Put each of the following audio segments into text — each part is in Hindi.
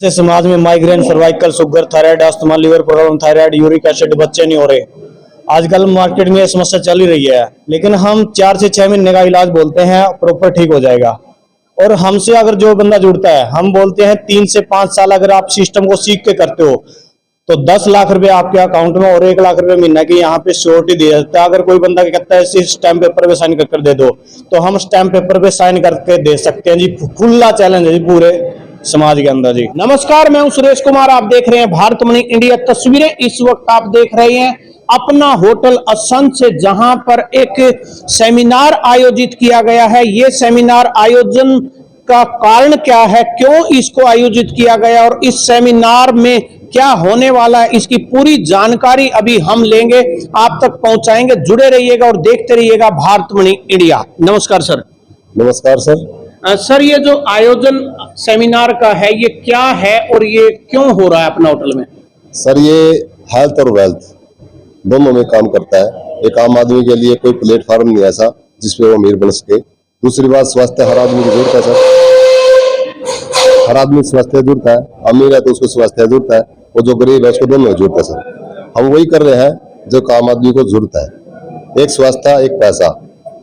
से समाज में migraine, cervical, sugar, thyroid, asthma, liver problem, thyroid, uric acid, बच्चे नहीं हो रहे। आजकल मार्केट में ये समस्या चल ही रही है, लेकिन हम 4 से 6 महीने का इलाज बोलते हैं, प्रॉपर ठीक हो जाएगा। और हमसे अगर जो बंदा जुड़ता है, हम बोलते हैं 3 से 5 साल अगर आप सिस्टम को सीख के करते हो तो 10 लाख रुपए आपके अकाउंट में और 1 लाख रुपए महीना की यहाँ पे श्योरिटी दिया जाता है। अगर कोई बंदा कहता है इस स्टैम्प पेपर पे साइन कर दे दो, तो हम स्टैम्प पेपर पे साइन करके दे सकते हैं जी। खुला चैलेंज है जी पूरे समाज के अंदर जी। नमस्कार, मैं हूं सुरेश कुमार। आप देख रहे हैं भारत मणि इंडिया। तस्वीरें इस वक्त आप देख रहे हैं अपना होटल असंत से, जहां पर एक सेमिनार आयोजित किया गया है। ये सेमिनार आयोजन का कारण क्या है, क्यों इसको आयोजित किया गया और इस सेमिनार में क्या होने वाला है, इसकी पूरी जानकारी अभी हम लेंगे, आप तक पहुंचाएंगे। जुड़े रहिएगा और देखते रहिएगा भारत मणि इंडिया। नमस्कार सर। नमस्कार सर। सर, ये जो आयोजन सेमिनार का है, ये क्या है और ये क्यों हो रहा है अपना होटल में? सर, ये हेल्थ और वेल्थ दोनों में काम करता है। एक आम आदमी के लिए कोई प्लेटफॉर्म नहीं ऐसा जिसपे वो अमीर बन सके। दूसरी बात, स्वास्थ्य हर आदमी की जरूरत है सर। हर आदमी स्वास्थ्य जरूरत है। अमीर है तो उसको स्वास्थ्य जरूरत है, और जो गरीब है उसको दोनों जरूरत है सर। हम वही कर रहे हैं जो आम आदमी को जरूरत है। एक स्वास्थ्य, एक पैसा।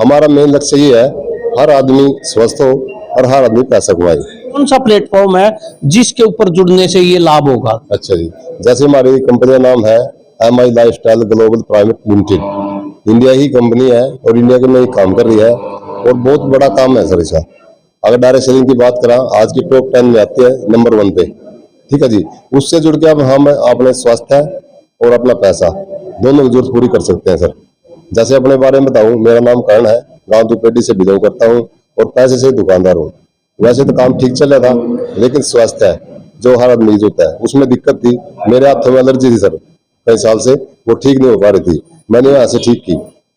हमारा मेन लक्ष्य ये है हर आदमी स्वस्थ हो और हर आदमी पैसा कमाए। कौन सा प्लेटफॉर्म है जिसके ऊपर जुड़ने से ये लाभ होगा? अच्छा जी, जैसे हमारी कंपनी का नाम है MI lifestyle global private limited. India ही कंपनी है और इंडिया के में ही काम कर रही है, और बहुत बड़ा काम है सर इसका। अगर डायरेक्ट सेलिंग की बात करें, आज की टॉप 10 में आती है, नंबर 1 पे। ठीक है जी। उससे जुड़ के अब हम अपने स्वास्थ्य और अपना पैसा दोनों की जरूरत पूरी कर सकते हैं सर। जैसे अपने बारे में बताऊं, मेरा नाम करण है, गांव दुपेटी से बिलोंग करता हूं और पैसे से दुकानदार हूं। वैसे तो काम ठीक चल रहा था, लेकिन स्वास्थ्य है जो हर आदमी की होता है, उसमें दिक्कत थी। मेरे हाथों में एलर्जी थी सर, कई साल से वो ठीक नहीं हो पा रही थी। मैंने यहाँ से ठीक की।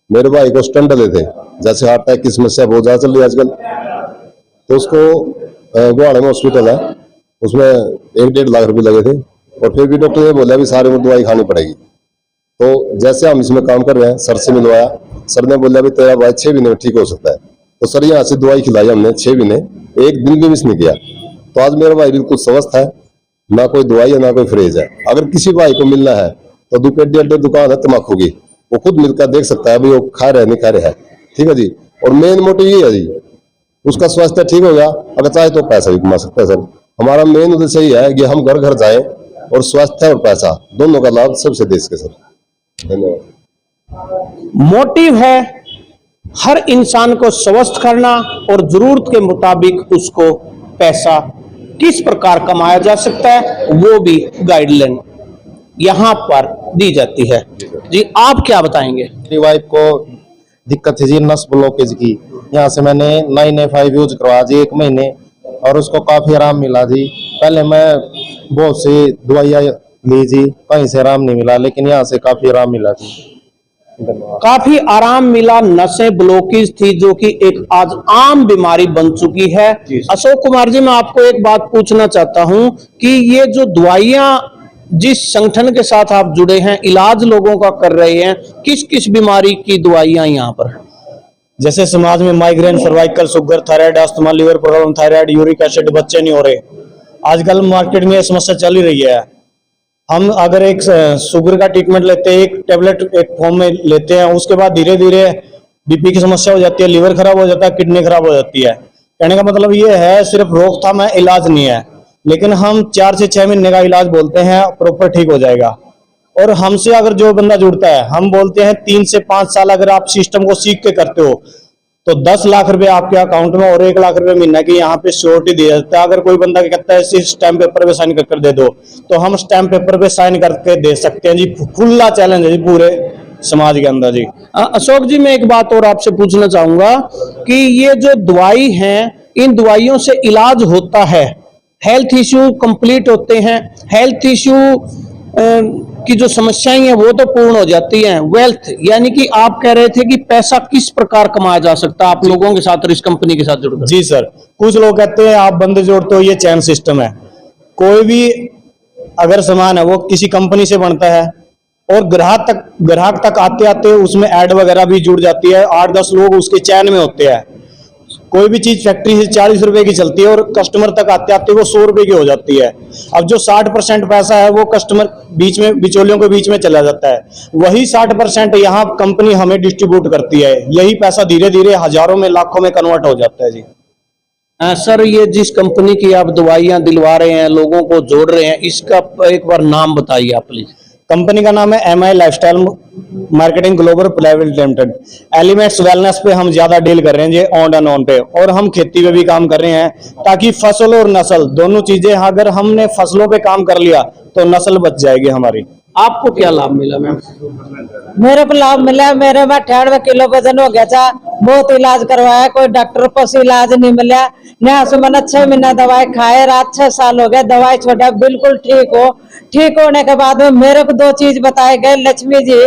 मेरे भाई को स्टंट डले थे, जैसे हार्ट अटैक की समस्या बहुत ज्यादा चल रही है आजकल, तो उसको गुवाहाटी में हॉस्पिटल है, उसमें 1-1.5 लाख रुपए लगे थे, और फिर भी डॉक्टर ने बोला भी सारे में दवाई खानी पड़ेगी। तो जैसे हम इसमें काम कर रहे हैं, सर से मिलवाया, सर ने बोला भी तेरा भाई 6 महीने में ठीक हो सकता है। तो सर यहाँ से दवाई खिलाई हमने 6 महीने, एक दिन भी मिस नहीं किया। तो आज मेरा भाई बिल्कुल स्वस्थ है, ना कोई दवाई है ना कोई फ्रेज है। अगर किसी भाई को मिलना है तो दुपेटी अड्डे दुकान है तम्बाकू की, वो खुद मिलकर देख सकता है भाई वो खा रहे नहीं खा रहे है। ठीक है जी। और मेन मोटिव ये है जी, उसका स्वास्थ्य ठीक हो गया, अगर चाहे तो पैसा भी कमा सकता है सर। हमारा मेन उद्देश्य यही है कि हम घर घर जाए और स्वास्थ्य और पैसा दोनों का लाभ सबसे दे सके सर। धन्यवाद। मोटिव है हर इंसान को स्वस्थ करना और जरूरत के मुताबिक उसको पैसा किस प्रकार कमाया जा सकता है, वो भी गाइडलाइन यहाँ पर दी जाती है। जी, आप क्या बताएंगे? मेरी वाइफ को दिक्कत थी जी नस ब्लॉकेज की। यहाँ से मैंने 9A5 यूज करवाया जी 1 महीने, और उसको काफी आराम मिला जी। पहले मैं बहुत सी दवाइयाँ ली जी, कहीं से आराम नहीं मिला, लेकिन यहाँ से काफी आराम मिला जी। काफी आराम मिला। नसें ब्लॉकेज थी जो कि एक आज आम बीमारी बन चुकी है। अशोक कुमार जी, मैं आपको एक बात पूछना चाहता हूं कि ये जो दवाइयां जिस संगठन के साथ आप जुड़े हैं, इलाज लोगों का कर रहे हैं, किस किस बीमारी की दवाइयां यहाँ पर? जैसे समाज में migraine, cervical, sugar, thyroid, asthma, liver problem, thyroid, uric acid, बच्चे नहीं हो रहे। आजकल मार्केट में ये समस्या चल ही रही है। हम अगर एक शुगर का ट्रीटमेंट लेते हैं, एक टेबलेट एक फॉर्म में लेते हैं, उसके बाद धीरे धीरे बीपी की समस्या हो जाती है, लीवर खराब हो जाता है, किडनी खराब हो जाती है। कहने का मतलब ये है सिर्फ रोकथाम है, इलाज नहीं है। लेकिन हम 4 से 6 महीने का इलाज बोलते हैं, प्रॉपर ठीक हो जाएगा। और हमसे अगर जो बंदा जुड़ता है, हम बोलते हैं 3 से 5 साल अगर आप सिस्टम को सीख के करते हो तो 10 लाख रुपए आपके अकाउंट में और 1 लाख रुपए महीना की यहाँ पे श्योरिटी दिया जाता है। अगर कोई बंदा कहता है इस स्टैम्प पेपर पे साइन कर दे दो, तो हम स्टैम्प पेपर पे साइन करके दे सकते हैं जी। खुला चैलेंज है जी पूरे समाज के अंदर जी। अशोक जी, मैं एक बात और आपसे पूछना चाहूंगा कि ये जो दवाई है, इन दवाइयों से इलाज होता है, हेल्थ इश्यू कंप्लीट होते हैं, हेल्थ इश्यू की जो समस्याएं हैं वो तो पूर्ण हो जाती हैं। वेल्थ यानी कि आप कह रहे थे कि पैसा किस प्रकार कमाया जा सकता है आप लोगों के साथ और इस कंपनी के साथ जुड़कर? जी सर, कुछ लोग कहते हैं आप बंदे जोड़ते हो, ये चैन सिस्टम है। कोई भी अगर सामान है वो किसी कंपनी से बनता है और ग्राहक तक आते आते उसमें ऐड वगैरह भी जुड़ जाती है। 8-10 लोग उसके चैन में होते हैं। कोई भी चीज फैक्ट्री से 40 रुपए की चलती है और कस्टमर तक आते आते वो 100 रुपए की हो जाती है। अब जो 60% पैसा है वो कस्टमर बीच में, बिचौलियों के बीच में चला जाता है। वही 60% यहाँ कंपनी हमें डिस्ट्रीब्यूट करती है। यही पैसा धीरे धीरे हजारों में, लाखों में कन्वर्ट हो जाता है जी। सर, ये जिस कंपनी की आप दवाइयां दिलवा रहे हैं, लोगों को जोड़ रहे हैं, इसका एक बार नाम बताइए आप प्लीज। कंपनी का नाम है MI lifestyle marketing global private limited. Elements wellness पे हम ज्यादा डील कर रहे हैं जी, ऑन एंड ऑन पे, और हम खेती पे भी काम कर रहे हैं, ताकि फसल और नस्ल दोनों चीजें, अगर हमने फसलों पे काम कर लिया तो नस्ल बच जाएगी हमारी। आपको क्या लाभ मिला मैम? मेरे को लाभ मिला, मेरे में 98 किलो वजन हो गया था, बहुत इलाज करवाया, कोई डॉक्टर को से इलाज नहीं मिला। यहाँ से मैंने 6 महीना दवाई खाए, रात 6 साल हो गए, दवाई छोड़ा, बिल्कुल ठीक हो। ठीक होने के बाद में मेरे को 2 चीज बताए गए, लक्ष्मी जी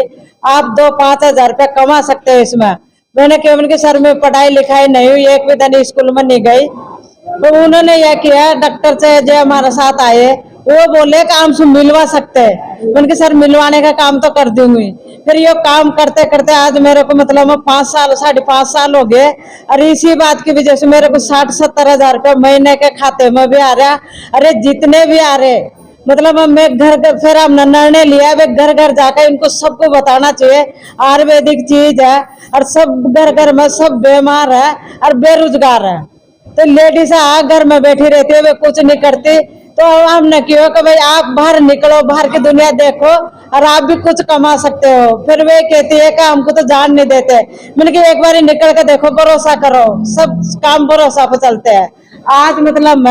आप 5 हजार रुपया कमा सकते हो इसमें। मैंने केवल कि सर में पढ़ाई लिखाई नहीं हुई, एक भी दिन स्कूल में नहीं गई, तो उन्होंने यह किया, डॉक्टर से जो हमारे साथ आए वो बोले कि हमसे मिलवा सकते हैं। उनके सर मिलवाने का काम तो कर दूंगी। फिर ये काम करते करते आज मेरे को मतलब 5 साल, 5.5 साल हो गए, और इसी बात की वजह से मेरे को 60-70 हजार रुपये महीने के खाते में भी आ रहा। अरे जितने भी आ रहे, मतलब मैं घर, फिर हमने निर्णय लिया घर घर जाकर इनको सबको बताना चाहिए आयुर्वेदिक चीज है, और सब घर घर में सब बीमार है और बेरोजगार है, तो लेडीज घर में बैठी रहती है, वे कुछ नहीं करती। तो हमने क्यों कि भाई आप बाहर निकलो, बाहर की दुनिया देखो और आप भी कुछ कमा सकते हो। फिर वे कहती है कि हमको तो जान नहीं देते। मैंने कि एक बार निकल के देखो, भरोसा करो, सब काम भरोसा पर चलते हैं। आज मतलब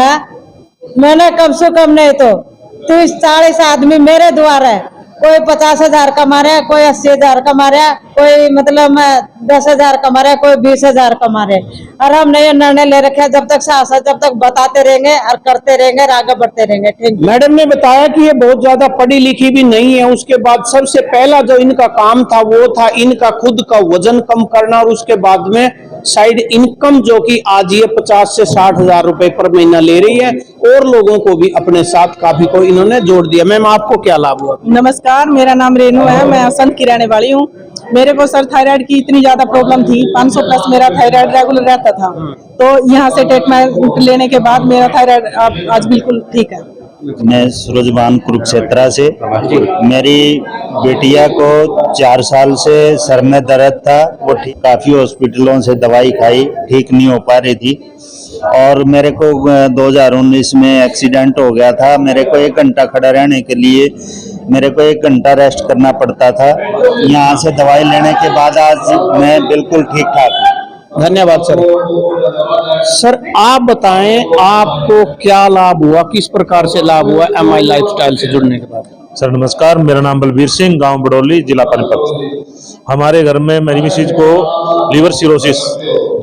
मैंने कम से कम नहीं तो 30-40 आदमी मेरे द्वार है, कोई 50 हजार कमा रहा है, कोई 80 हजार कमा रहा है, कोई मतलब 10 हजार कमा रहा है, कोई 20 हजार कमा रहे। और हमने ये निर्णय ले रखा है, जब तक सांसद, जब तक बताते रहेंगे और करते रहेंगे और आगे बढ़ते रहेंगे। ठीक। मैडम ने बताया कि ये बहुत ज्यादा पढ़ी लिखी भी नहीं है। उसके बाद सबसे पहला जो इनका काम था वो था इनका खुद का वजन कम करना, और उसके बाद में साइड इनकम जो कि आज ये 50 से 60 हजार रुपए पर महीना ले रही है, और लोगों को भी अपने साथ काफी को इन्होंने जोड़ दिया। मैम आपको क्या लाभ हुआ? नमस्कार, मेरा नाम रेनू है, मैं असंत की रहने वाली हूँ। मेरे को सर थायराइड की इतनी ज्यादा प्रॉब्लम थी, 500 प्लस मेरा थायराइड रेगुलर रहता था। तो यहाँ से ट्रीटमेंट लेने के बाद मेरा थायराइड आज बिल्कुल ठीक है। मैं सूरजभान कुरुक्षेत्रा से। मेरी बेटिया को 4 साल से सर में दर्द था, वो काफी हॉस्पिटलों से दवाई खाई, ठीक नहीं हो पा रही थी। और मेरे को 2019 में एक्सीडेंट हो गया था। मेरे को 1 घंटा खड़ा रहने के लिए मेरे को 1 घंटा रेस्ट करना पड़ता था। यहाँ से दवाई लेने के बाद आज मैं बिल्कुल ठीक ठाक हूँ। धन्यवाद सर। सर आप बताएं, आपको क्या लाभ हुआ, किस प्रकार से लाभ हुआ एमआई लाइफस्टाइल से जुड़ने के बाद? सर नमस्कार, मेरा नाम बलबीर सिंह, गांव बडौली, जिला पानीपत। हमारे घर में मेरी मिसेज को लीवर सिरोसिस,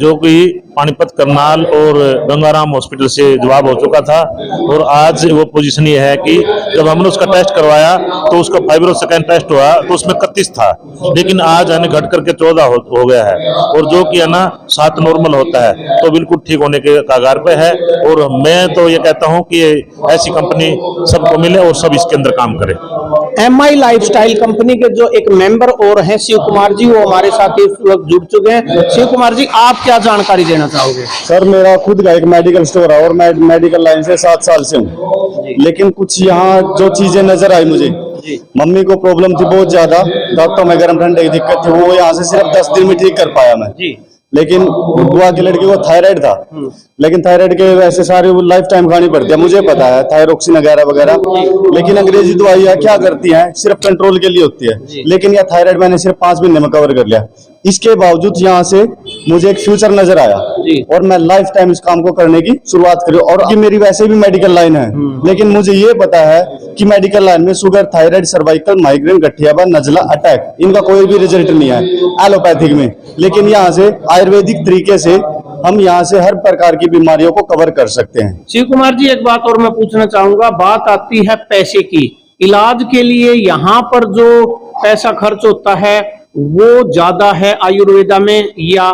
जो कि पानीपत, करनाल और गंगाराम हॉस्पिटल से जवाब हो चुका था, और आज वो पोजीशन ये है कि जब हमने उसका टेस्ट करवाया तो उसका फाइब्रो सेकेंड टेस्ट हुआ तो उसमें 31 था, लेकिन आज है घट करके 14 हो गया है, और जो कि है ना 7 नॉर्मल होता है, तो बिल्कुल ठीक होने के कागार पे है। और मैं तो ये कहता हूँ कि ऐसी कंपनी सबको मिले और सब इसके अंदर काम करें। एमआई लाइफस्टाइल कंपनी के जो एक मेंबर और हैं शिव कुमार जी, वो हमारे साथ इस वक्त जुड़ चुके हैं। शिव कुमार जी, आप क्या जानकारी देना चाहोगे? सर मेरा खुद का एक मेडिकल स्टोर है और मैं मेडिकल लाइन से 7 साल से हूँ, लेकिन कुछ यहाँ जो चीजें नजर आई मुझे, मम्मी को प्रॉब्लम थी बहुत ज्यादा, दांतों में गर्म ठंडे की दिक्कत थी, वो यहाँ से सिर्फ 10 दिन में ठीक कर पाया मैं। लेकिन बुआ की लड़की को थायराइड था, लेकिन थायराइड के वैसे सारे लाइफ टाइम खानी पड़ती है, मुझे पता है, थायरोक्सिन वगैरह वगैरह, लेकिन अंग्रेजी दवाइयाँ क्या करती हैं, सिर्फ कंट्रोल के लिए होती है, लेकिन यह थायराइड मैंने सिर्फ 5 महीने में कवर कर लिया। इसके बावजूद यहाँ से मुझे एक फ्यूचर नजर आया और मैं लाइफ टाइम इस काम को करने की शुरुआत करी। और कि मेरी वैसे भी मेडिकल लाइन है, लेकिन मुझे ये पता है कि मेडिकल लाइन में शुगर, थायराइड, सर्वाइकल, माइग्रेन, गठियापन, नजला, अटैक, इनका कोई भी रिजल्ट नहीं है एलोपैथिक में, लेकिन यहाँ से आयुर्वेदिक तरीके से हम यहाँ से हर प्रकार की बीमारियों को कवर कर सकते हैं। शिव कुमार जी, एक बात और मैं पूछना चाहूंगा, बात आती है पैसे की। इलाज के लिए यहाँ पर जो पैसा खर्च होता है वो ज्यादा है आयुर्वेदा में या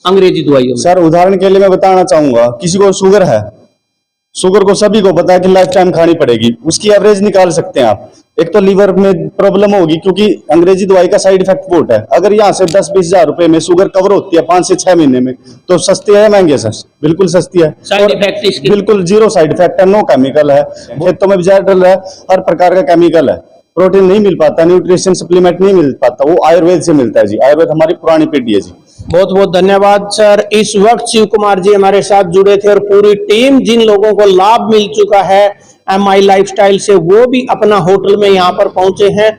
अंग्रेजी दवाइयों में? सर उदाहरण के लिए मैं बताना चाहूंगा, किसी को शुगर है, शुगर को सभी को पता है कि लाइफ टाइम खानी पड़ेगी, उसकी एवरेज निकाल सकते हैं आप। एक तो लीवर में प्रॉब्लम होगी क्योंकि अंग्रेजी दवाई का साइड इफेक्ट बहुत है। अगर यहाँ से 10-20 हजार रुपए में शुगर कवर होती है 5 से 6 महीने में, तो सस्ती है महंगी है सर? बिल्कुल सस्ती है। साइड और इफेक्ट इसके बिल्कुल जीरो साइड इफेक्ट है, नो केमिकल है, खेतों में बाजार डल रहा है, हर प्रकार का केमिकल है, प्रोटीन नहीं मिल पाता, न्यूट्रिशन सप्लीमेंट नहीं मिल पाता, वो आयुर्वेद से मिलता है जी। आयुर्वेद हमारी पुरानी पीढ़ी है जी। बहुत बहुत धन्यवाद सर। इस वक्त शिव कुमार जी हमारे साथ जुड़े थे और पूरी टीम जिन लोगों को लाभ मिल चुका है MI लाइफस्टाइल से, वो भी अपना होटल में यहाँ पर पहुंचे हैं।